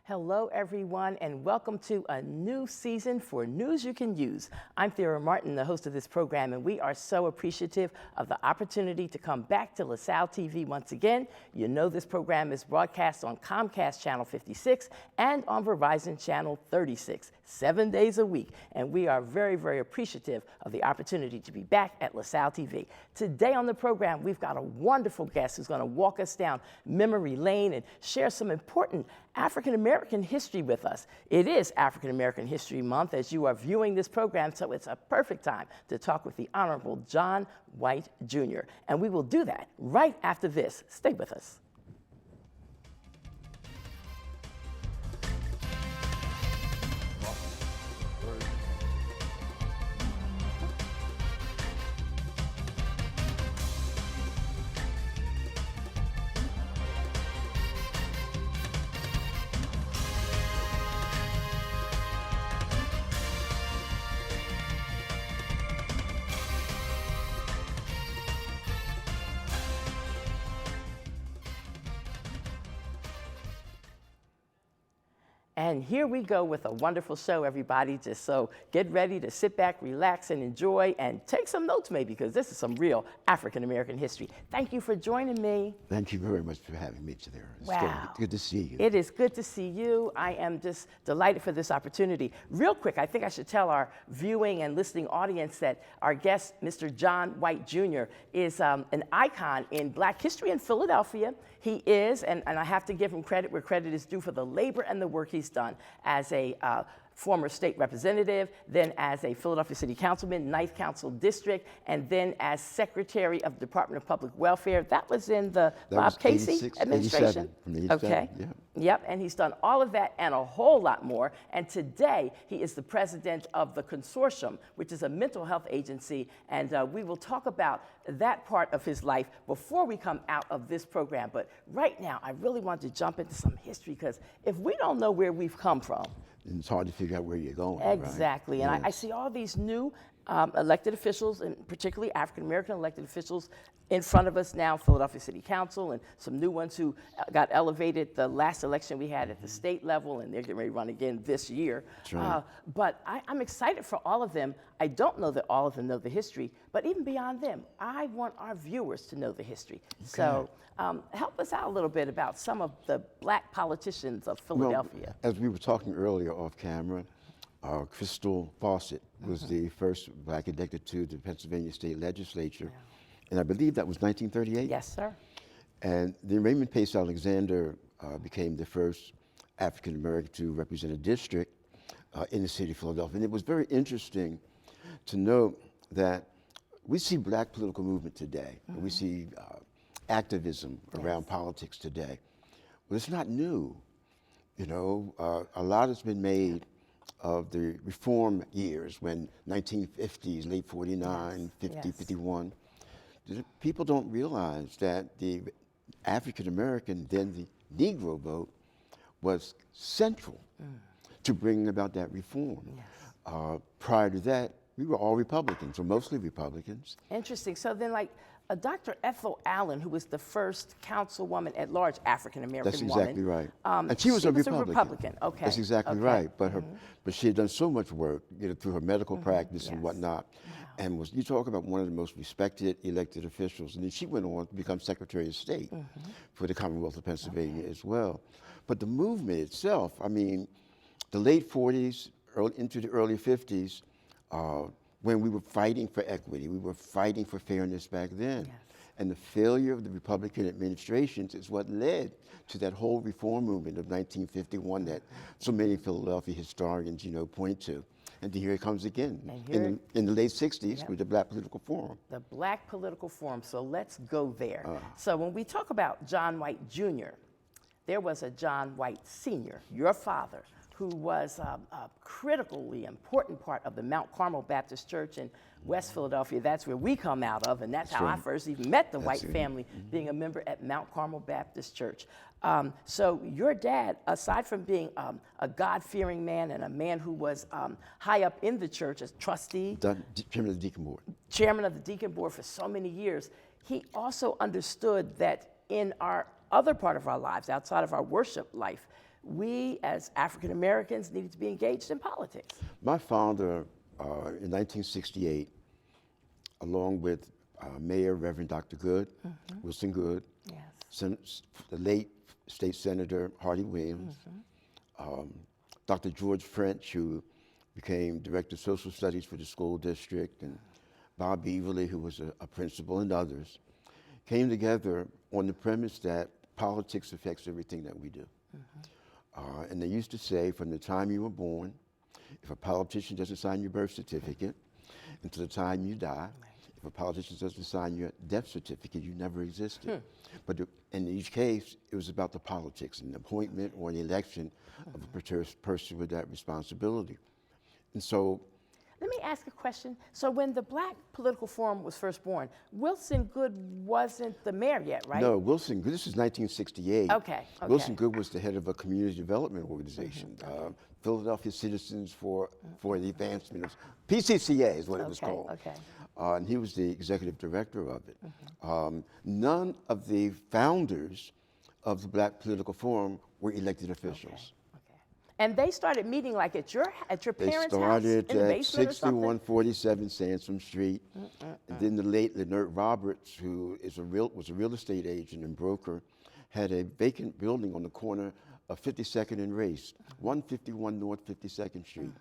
Hello, everyone, and welcome to a new season for News You Can Use. I'm Thera Martin, the host of this program, and we are so appreciative of the opportunity to come back to LaSalle TV once again. You know this program is broadcast on Comcast Channel 56 and on Verizon Channel 36, 7 days a week, and we are very, very appreciative of the opportunity to be back at LaSalle TV. Today on the program, we've got a wonderful guest who's going to walk us down memory lane and share some important African-American history with us. It is African-American History Month as you are viewing this program, so it's a perfect time to talk with the Honorable John White, Jr. And we will do that right after this. Stay with us. And here we go with a wonderful show, everybody. Just so get ready to sit back, relax, and enjoy, and take some notes maybe, because this is some real African-American history. Thank you for joining me. Thank you very much for having me today. It's wow. Good to see you. It is good to see you. I am just delighted for this opportunity. Real quick, I think I should tell our viewing and listening audience that our guest, Mr. John White, Jr., is an icon in Black history in Philadelphia. He is, and I have to give him credit where credit is due for the labor and the work he's done as a former state representative, then as a Philadelphia City Councilman, 9th Council District, and then as Secretary of the Department of Public Welfare. That was in the Bob Casey administration. 87, okay. Yeah. Yep, and he's done all of that and a whole lot more. And today, he is the president of the Consortium, which is a mental health agency. And we will talk about that part of his life before we come out of this program. But right now, I really want to jump into some history, because if we don't know where we've come from, it's hard to figure out where you're going. Exactly. Right? And yes. I see all these new elected officials, and particularly African-American elected officials, in front of us now, Philadelphia City Council, and some new ones who got elevated the last election we had at the state level, and they're getting ready to run again this year. Right. But I'm excited for all of them. I don't know that all of them know the history, but even beyond them, I want our viewers to know the history. Okay. So help us out a little bit about some of the Black politicians of Philadelphia. Well, as we were talking earlier off camera, Crystal Fawcett was the first Black elected to the Pennsylvania State Legislature. Yeah. And I believe that was 1938? Yes, sir. And then Raymond Pace Alexander became the first African American to represent a district in the city of Philadelphia. And it was very interesting to note that we see Black political movement today. We see activism around politics today. Well, it's not new. You know, a lot has been made of the reform years, when 1950s, late 49, 50, 51. People don't realize that the African American, then the Negro vote, was central to bringing about that reform. Yes. Prior to that, we were all Republicans, or mostly Republicans. Interesting. So then, like, Dr. Ethel Allen, who was the first councilwoman at large African-American woman. That's exactly right. And she was a Republican. Okay. That's exactly right. But but she had done so much work, you know, through her medical practice and whatnot. Wow. And you talk about one of the most respected elected officials. And then she went on to become Secretary of State for the Commonwealth of Pennsylvania as well. But the movement itself, I mean, the late 40s, into the early 50s, when we were fighting for equity, we were fighting for fairness back then. Yes. And the failure of the Republican administrations is what led to that whole reform movement of 1951 that so many Philadelphia historians, you know, point to. And here it comes again in the late 60s with the Black Political Forum. The Black Political Forum, so let's go there. So when we talk about John White Jr., there was a John White Sr., your father, who was a critically important part of the Mount Carmel Baptist Church in West Philadelphia. That's where we come out of, and that's how I first even met the White family, being a member at Mount Carmel Baptist Church. So your dad, aside from being a God-fearing man and a man who was high up in the church as trustee, chairman of the Deacon Board. Chairman of the Deacon Board for so many years, he also understood that in our other part of our lives, outside of our worship life, we as African Americans needed to be engaged in politics. My father, in 1968, along with Mayor Reverend Dr. Good, Wilson Good, the late State Senator Hardy Williams, Dr. George French, who became Director of Social Studies for the school district, and Bob Beverly, who was a principal, and others, came together on the premise that politics affects everything that we do. And they used to say, from the time you were born, if a politician doesn't sign your birth certificate, until the time you die, if a politician doesn't sign your death certificate, you never existed. But in each case, it was about the politics, an appointment or an election of a person with that responsibility. And so, let me ask a question. So when the Black Political Forum was first born, Wilson Good wasn't the mayor yet, right? no, Wilson Good, this is 1968. Okay. Wilson Good was the head of a community development organization, Philadelphia Citizens for the Advancement of, PCCA is what it was called. And he was the executive director of it. None of the founders of the Black Political Forum were elected officials. And they started meeting like at your parents' house They in the started at basement or something? 6147 Sansom Street. And then the late Leonard Roberts, who was a real estate agent and broker, had a vacant building on the corner of 52nd and Race, 151 North 52nd Street.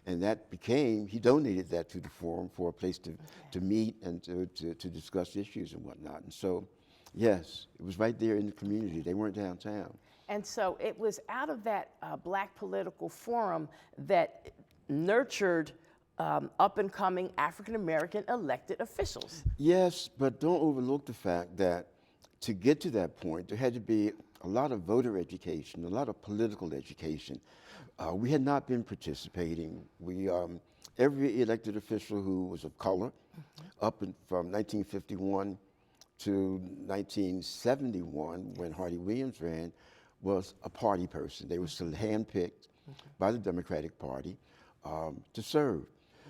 And that became, he donated that to the forum for a place to meet and to discuss issues and whatnot. And so, yes, it was right there in the community. They weren't downtown. And so it was out of that Black Political Forum that nurtured up-and-coming African-American elected officials. Yes, but don't overlook the fact that to get to that point, there had to be a lot of voter education, a lot of political education. We had not been participating. Every elected official who was of color, from 1951 to 1971, when Hardy Williams ran, was a party person. They were still handpicked by the Democratic Party to serve.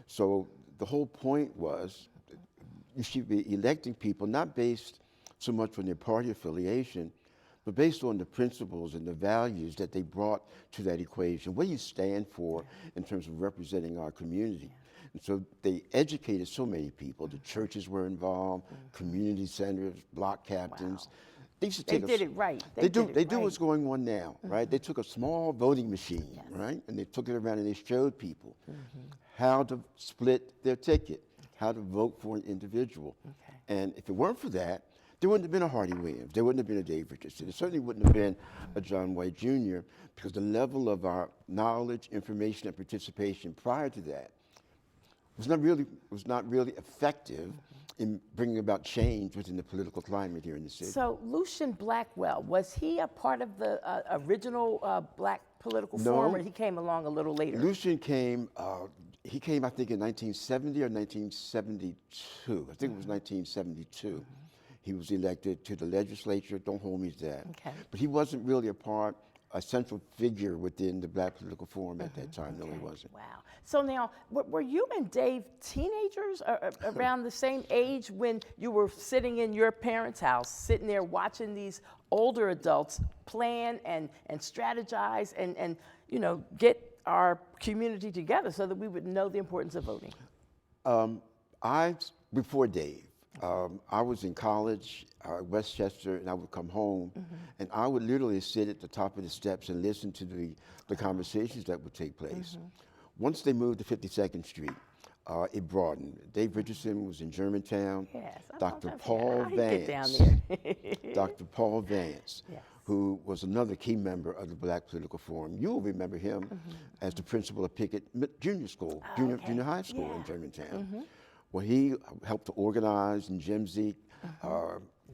So the whole point was you should be electing people not based so much on their party affiliation, but based on the principles and the values that they brought to that equation. What do you stand for in terms of representing our community? And so they educated so many people. The churches were involved, community centers, block captains. They did it right. They do what's going on now, right? They took a small voting machine, right? And they took it around and they showed people how to split their ticket, how to vote for an individual. And if it weren't for that, there wouldn't have been a Hardy Williams. There wouldn't have been a Dave Richardson. There certainly wouldn't have been a John White Jr. because the level of our knowledge, information, and participation prior to that was not really effective in bringing about change within the political climate here in the city. So Lucian Blackwell, was he a part of the original Black Political Forum, or he came along a little later? Lucian came, I think in 1970 or 1972. I think it was 1972. He was elected to the legislature. Don't hold me to that. But he wasn't really a central figure within the Black Political Forum at that time. No, he wasn't. Wow. So now, were you and Dave teenagers around the same age when you were sitting in your parents' house, sitting there watching these older adults plan and strategize and get our community together so that we would know the importance of voting? Before Dave, I was in college, Westchester, and I would come home, and I would literally sit at the top of the steps and listen to the conversations that would take place. Once they moved to 52nd Street, it broadened. Dave Richardson was in Germantown. Dr. Paul Vance, Dr. Paul Vance, who was another key member of the Black Political Forum. You will remember him as the principal of Pickett Junior School, junior high school in Germantown. Well, he helped to organize in Gen Z.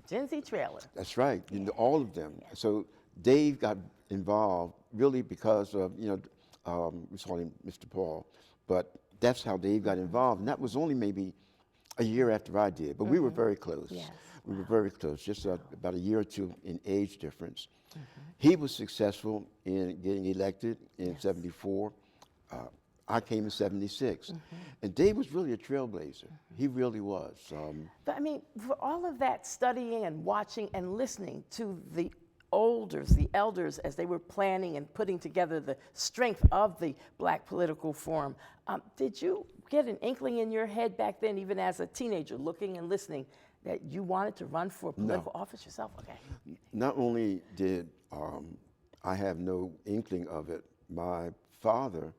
Gen Z trailer. That's right, all of them. So Dave got involved really because of, we call him Mr. Paul, but that's how Dave got involved. And that was only maybe a year after I did, but we were very close. We were very close, just about a year or two in age difference. He was successful in getting elected in 74. I came in 76. And Dave was really a trailblazer. He really was. But I mean, for all of that studying and watching and listening to the the elders, as they were planning and putting together the strength of the Black Political Forum, did you get an inkling in your head back then, even as a teenager, looking and listening, that you wanted to run for political office yourself? Okay. Not only did I have no inkling of it, my father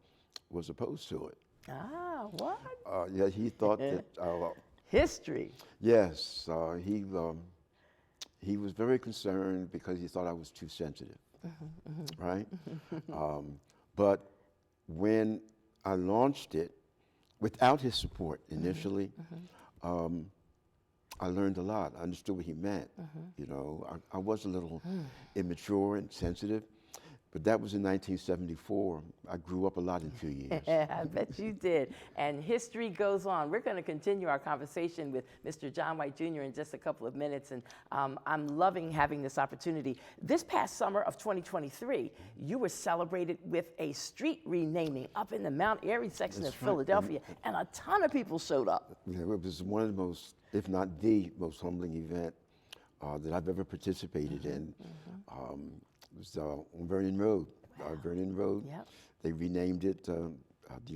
was opposed to it. Ah, what? Yeah, he thought that. History. Yes, he was very concerned because he thought I was too sensitive, right? But when I launched it, without his support initially, I learned a lot. I understood what he meant. You know, I was a little immature and sensitive, but that was in 1974. I grew up a lot in 2 years. I bet you did. And history goes on. We're going to continue our conversation with Mr. John White Jr. in just a couple of minutes, and I'm loving having this opportunity. This past summer of 2023, you were celebrated with a street renaming up in the Mount Airy section of Philadelphia, and a ton of people showed up. Yeah, it was one of the most, if not the most humbling event that I've ever participated in. It was on Vernon Road. Vernon Road. Yep. They renamed it the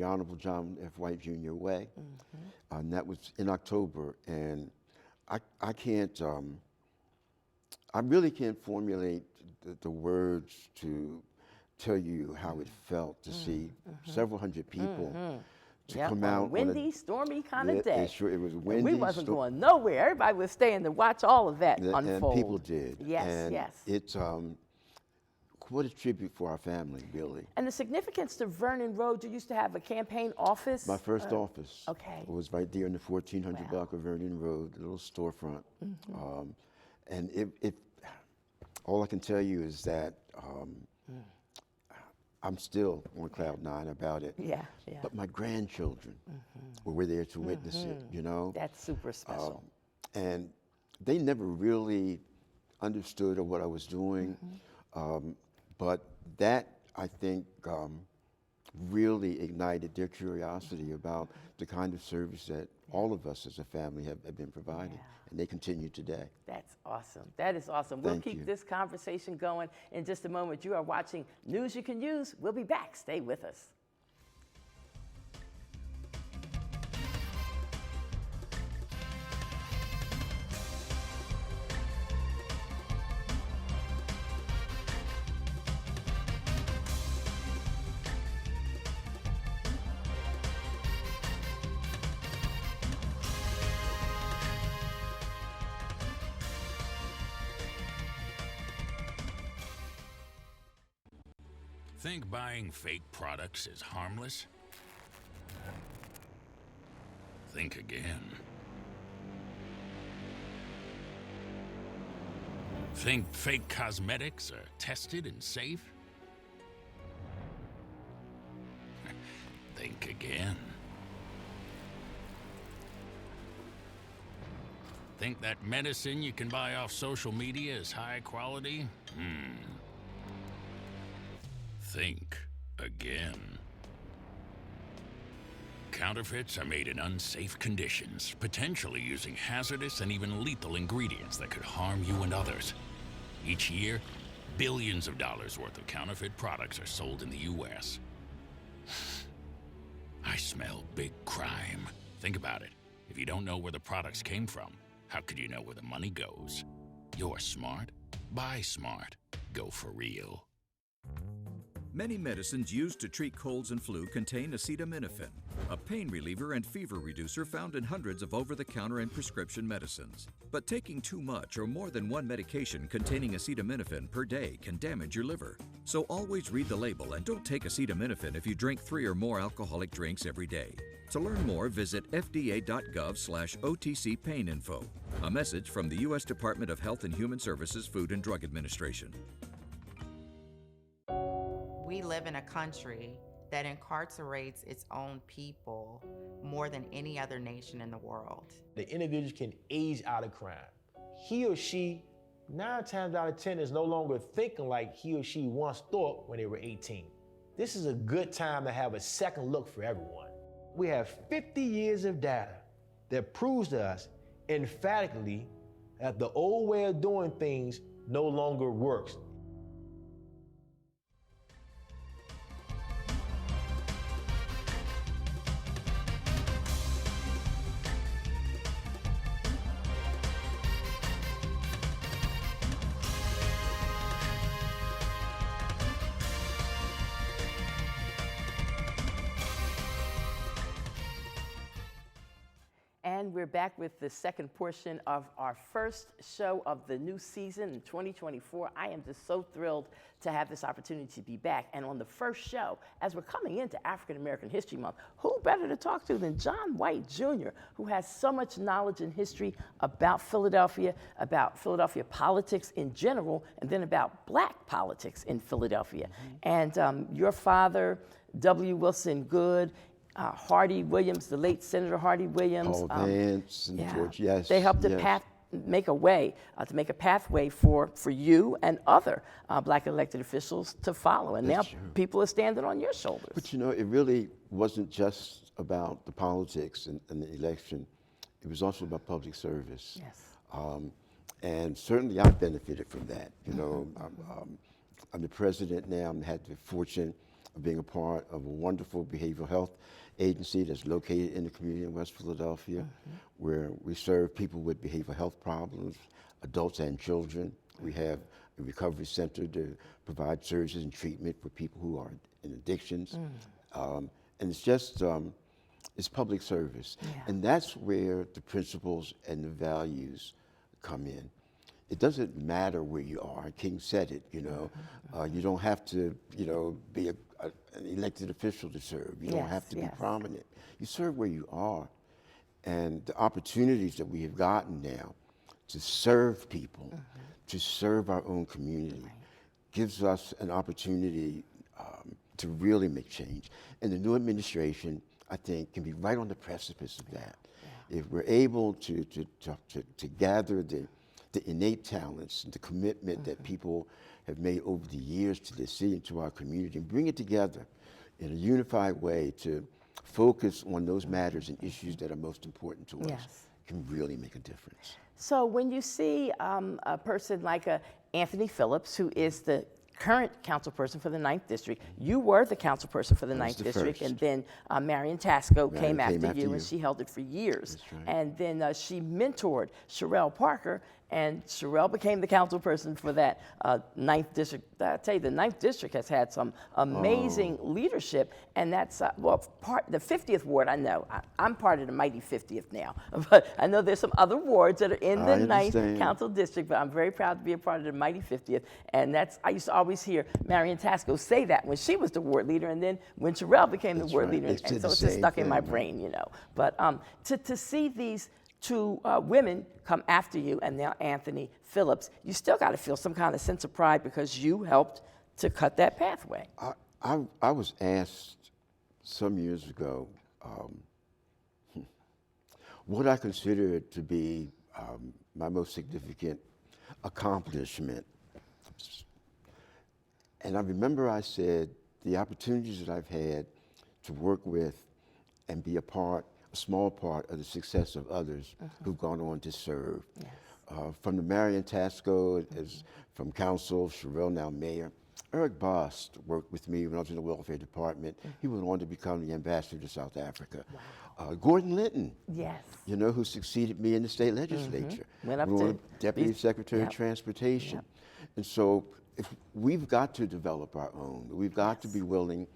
Honorable John F. White Jr. Way, and that was in October. And I can't, I really can't formulate the words to tell you how it felt to see several hundred people to come out. Windy, stormy kind of day. Sure, it was windy. And we wasn't going nowhere. Everybody was staying to watch all of that unfold. And people did. Yes, and yes. It's what a tribute for our family, really. And the significance to Vernon Road, you used to have a campaign office? My first office. Okay. Was right there in the 1400 block of Vernon Road, the little storefront. And it all I can tell you is that I'm still on cloud nine about it. Yeah, yeah. But my grandchildren were there to witness it, you know? That's super special. And they never really understood what I was doing. But that, I think, really ignited their curiosity about the kind of service that all of us as a family have been providing, and they continue today. That's awesome. That is awesome. We'll keep this conversation going in just a moment. You are watching News You Can Use. We'll be back. Stay with us. Think buying fake products is harmless? Think again. Think fake cosmetics are tested and safe? Think again. Think that medicine you can buy off social media is high quality? Think again. Counterfeits are made in unsafe conditions, potentially using hazardous and even lethal ingredients that could harm you and others. Each year, billions of dollars worth of counterfeit products are sold in the U.S. I smell big crime. Think about it. If you don't know where the products came from, how could you know where the money goes? You're smart. Buy smart. Go for real. Many medicines used to treat colds and flu contain acetaminophen, a pain reliever and fever reducer found in hundreds of over-the-counter and prescription medicines. But taking too much or more than one medication containing acetaminophen per day can damage your liver. So always read the label and don't take acetaminophen if you drink 3 or more alcoholic drinks every day. To learn more, visit fda.gov/OTC pain info. A message from the U.S. Department of Health and Human Services Food and Drug Administration. We live in a country that incarcerates its own people more than any other nation in the world. The individual can age out of crime. He or she, 9 times out of 10, is no longer thinking like he or she once thought when they were 18. This is a good time to have a second look for everyone. We have 50 years of data that proves to us emphatically that the old way of doing things no longer works. And we're back with the second portion of our first show of the new season in 2024. I am just so thrilled to have this opportunity to be back. And on the first show, as we're coming into African American History Month, who better to talk to than John White Jr., who has so much knowledge and history about Philadelphia politics in general, and then about Black politics in Philadelphia. And your father, W. Wilson Good, Hardy Williams, the late Senator Hardy Williams. Paul Vance and George, yes. They helped to make a pathway for you and other Black elected officials to follow. And now people are standing on your shoulders. But you know, it really wasn't just about the politics and the election. It was also about public service. Yes. And certainly I benefited from that. You know, I'm the president now. I've had the fortune of being a part of a wonderful behavioral health agency that's located in the community in West Philadelphia, where we serve people with behavioral health problems, adults and children. We have a recovery center to provide services and treatment for people who are in addictions. And it's just, it's public service. And that's where the principles and the values come in. It doesn't matter where you are. King said it, you know. You don't have to, you know, be an elected official to serve. You don't have to be prominent. You serve where you are. And the opportunities that we have gotten now to serve people, to serve our own community, gives us an opportunity to really make change. And the new administration, I think, can be right on the precipice of that. If we're able to gather the innate talents and the commitment that people have made over the years to the city and to our community, and bring it together in a unified way to focus on those matters and issues that are most important to us, can really make a difference. So when you see a person like Anthony Phillips, who is the current councilperson for the 9th District, you were the councilperson for the 9th District, and then Marion Tasco came after you, and she held it for years. And then she mentored Sherelle Parker, and Sherelle became the councilperson for that 9th District. I tell you, the 9th District has had some amazing leadership, and that's, the 50th ward, I know. I'm part of the mighty 50th now, but I know there's some other wards that are in the 9th Council District, but I'm very proud to be a part of the mighty 50th, and that's, I used to always hear Marion Tasco say that when she was the ward leader, and then when Sherelle became the ward leader, and so it's just stuck in my brain, you know. But to see these two women come after you, and now Anthony Phillips, you still got to feel some kind of sense of pride because you helped to cut that pathway. I was asked some years ago what I considered to be my most significant accomplishment. And I remember I said the opportunities that I've had to work with and be a small part of the success of others who've gone on to serve. From the Marion Tasco, from council, Sherelle now mayor. Eric Bost worked with me when I was in the welfare department. He went on to become the ambassador to South Africa. Gordon Linton, you know, who succeeded me in the state legislature. Went up to Deputy Secretary of Transportation. And so if we've got to develop our own. We've got to be willing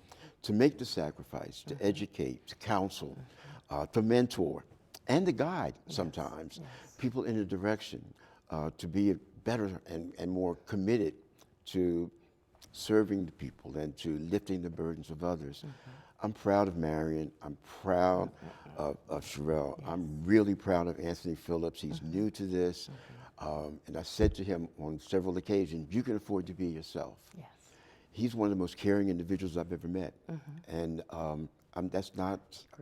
to make the sacrifice, to educate, to counsel, to mentor, and to guide sometimes people in a direction to be better and more committed to serving the people and to lifting the burdens of others. I'm proud of Marion. I'm proud of Sherelle. I'm really proud of Anthony Phillips. He's new to this. And I said to him on several occasions, you can afford to be yourself. He's one of the most caring individuals I've ever met. And that's not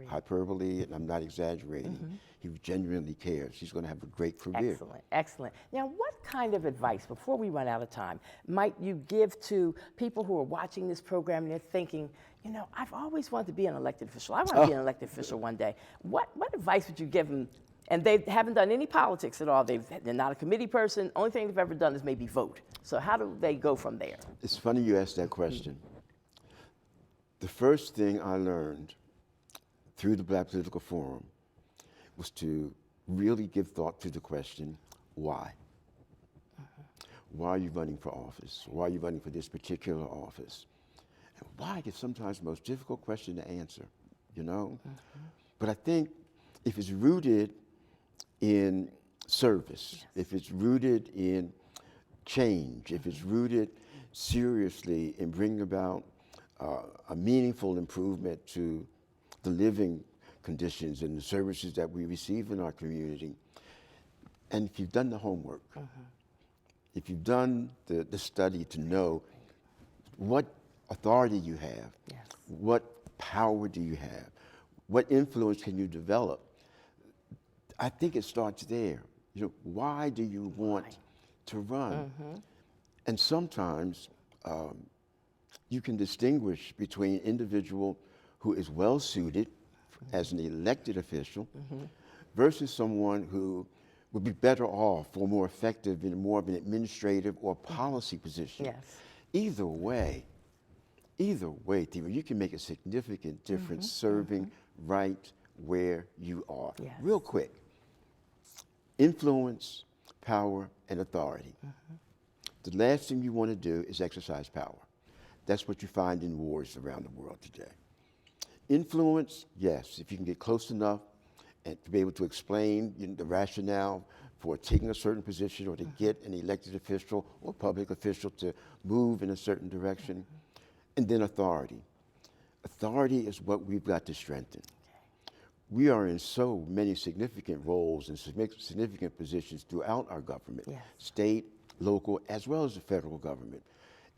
hyperbole, and I'm not exaggerating. He genuinely cares. He's going to have a great career. Excellent, excellent. Now, what kind of advice, before we run out of time, might you give to people who are watching this program and they're thinking, you know, I've always wanted to be an elected official. I want to be an elected official one day. What advice would you give them And they haven't done any politics at all. They're not a committee person. Only thing they've ever done is maybe vote. So how do they go from there? It's funny you asked that question. The first thing I learned through the Black Political Forum was to really give thought to the question, why? Why are you running for office? Why are you running for this particular office? And why is sometimes the most difficult question to answer, you know? But I think if it's rooted in service, if it's rooted in change, if it's rooted seriously in bringing about a meaningful improvement to the living conditions and the services that we receive in our community, and if you've done the homework, if you've done the study to know what authority you have, what power do you have, what influence can you develop, I think it starts there. You know, why do you want to run? And sometimes you can distinguish between an individual who is well suited as an elected official versus someone who would be better off or more effective in more of an administrative or policy position. Either way, Thera, you can make a significant difference serving right where you are. Real quick, influence, power, and authority. The last thing you want to do is exercise power. That's what you find in wars around the world today. Influence, yes, if you can get close enough and to be able to explain the rationale for taking a certain position or to get an elected official or public official to move in a certain direction. And then authority. Authority is what we've got to strengthen. We are in so many significant roles and significant positions throughout our government, state, local, as well as the federal government.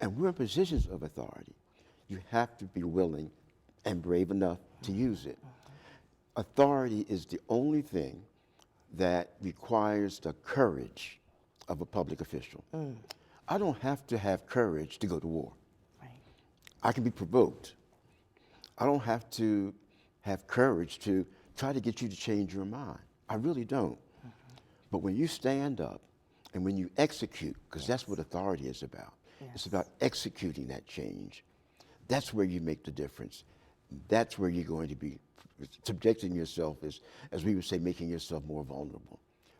And we're in positions of authority. You have to be willing and brave enough to use it. Authority is the only thing that requires the courage of a public official. I don't have to have courage to go to war. I can be provoked. I don't have to have courage to try to get you to change your mind. I really don't. But when you stand up and when you execute, because that's what authority is about, it's about executing that change. That's where you make the difference. That's where you're going to be subjecting yourself, as we would say, making yourself more vulnerable.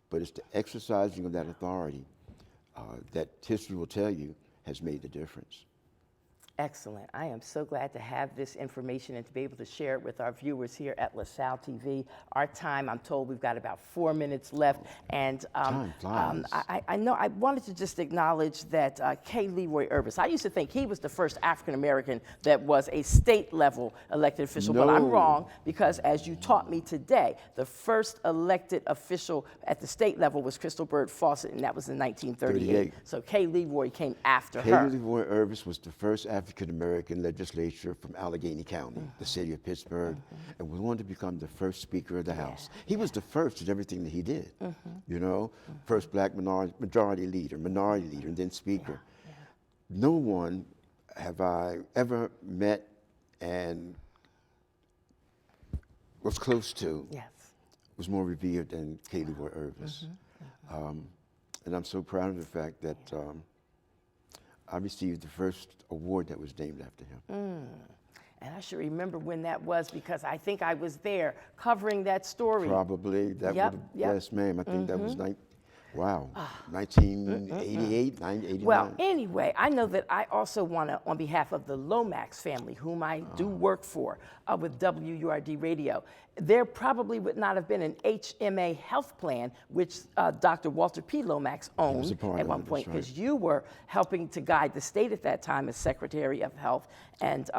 But it's the exercising of that authority that history will tell you has made the difference. Excellent. I am so glad to have this information and to be able to share it with our viewers here at LaSalle TV. Our time, I'm told we've got about 4 minutes left. And time flies. I know I wanted to just acknowledge that K. Leroy Urbis, I used to think he was the first African-American that was a state-level elected official, but I'm wrong, because as you taught me today, the first elected official at the state level was Crystal Byrd Fawcett, and that was in 1938. So K. Leroy came after her. K. Leroy Urbis was the first African-American legislature from Allegheny County, the city of Pittsburgh, and went on to become the first Speaker of the House. He was the first in everything that he did, you know, first black minority leader, and then Speaker. No one have I ever met and was close to was more revered than K. Leroy Urbis. And I'm so proud of the fact that I received the first award that was named after him. And I should remember when that was, because I think I was there covering that story. Probably. That would have, yes, ma'am. I think that was 1988, 1989. Well, anyway, I know that I also want to, on behalf of the Lomax family, whom I do work for with WURD Radio, there probably would not have been an HMA health plan, which Dr. Walter P. Lomax owned at one point, because you were helping to guide the state at that time as Secretary of Health, and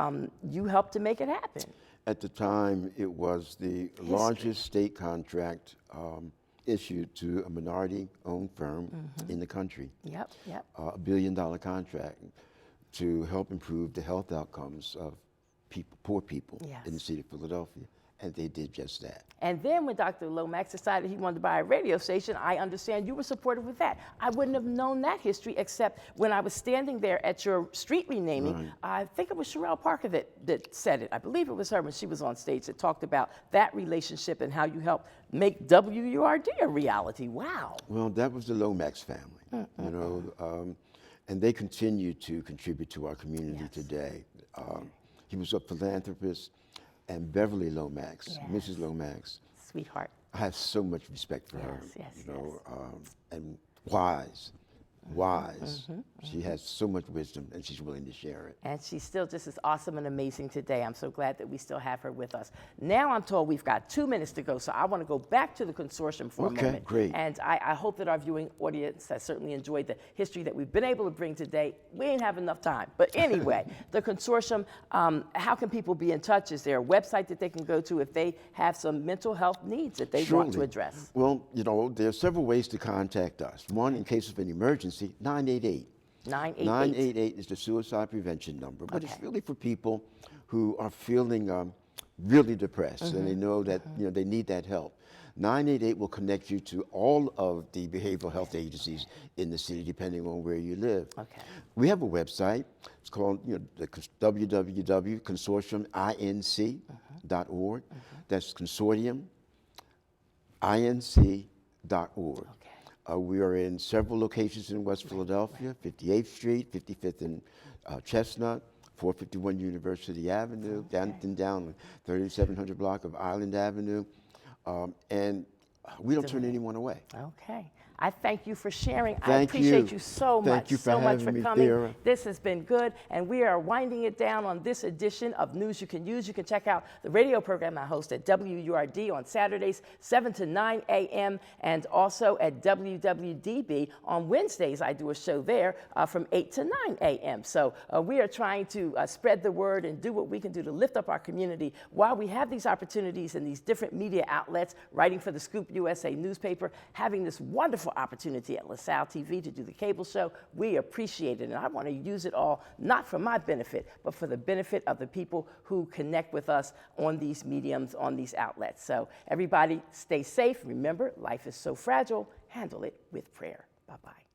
you helped to make it happen. At the time, it was the largest state contract issued to a minority-owned firm in the country. $1 billion contract to help improve the health outcomes of poor people in the city of Philadelphia. and they did just that. And then when Dr. Lomax decided he wanted to buy a radio station, I understand you were supportive with that. I wouldn't have known that history except when I was standing there at your street renaming. Right. I think it was Sherelle Parker that said it. I believe it was her when she was on stage that talked about that relationship and how you helped make WURD a reality. Wow. Well, that was the Lomax family, you know, and they continue to contribute to our community today. He was a philanthropist, and Beverly Lomax, Mrs. Lomax. Sweetheart. I have so much respect for her, Yes, you know, and wise. She has so much wisdom, and she's willing to share it. And she's still just as awesome and amazing today. I'm so glad that we still have her with us. Now I'm told we've got 2 minutes to go, so I want to go back to the consortium for a moment. Okay, great. And I hope that our viewing audience has certainly enjoyed the history that we've been able to bring today. We ain't have enough time. But anyway, the consortium, how can people be in touch? Is there a website that they can go to if they have some mental health needs that they want to address? Well, you know, there are several ways to contact us. One, in case of an emergency, 988. 988 is the suicide prevention number, but it's really for people who are feeling really depressed and they know that you know they need that help. 988 will connect you to all of the behavioral health agencies in the city, depending on where you live. Okay. We have a website. It's called the www.consortiuminc.org. That's consortiuminc.org. We are in several locations in West Philadelphia, 58th Street, 55th and Chestnut, 451 University Avenue, down 3700 block of Island Avenue, and we don't turn anyone away. Okay. I thank you for sharing. I Thank appreciate you. you so much. Thank you for so much having for me, coming. Thera. This has been good, and we are winding it down on this edition of News You Can Use. You can check out the radio program I host at WURD on Saturdays, 7 to 9 a.m., and also at WWDB on Wednesdays. I do a show there from 8 to 9 a.m. So we are trying to spread the word and do what we can do to lift up our community while we have these opportunities in these different media outlets, writing for the Scoop USA newspaper, having this wonderful opportunity at LaSalle TV to do the cable show. We appreciate it, and I want to use it all not for my benefit, but for the benefit of the people who connect with us on these mediums, on these outlets. So everybody stay safe. Remember, life is so fragile. Handle it with prayer. Bye-bye.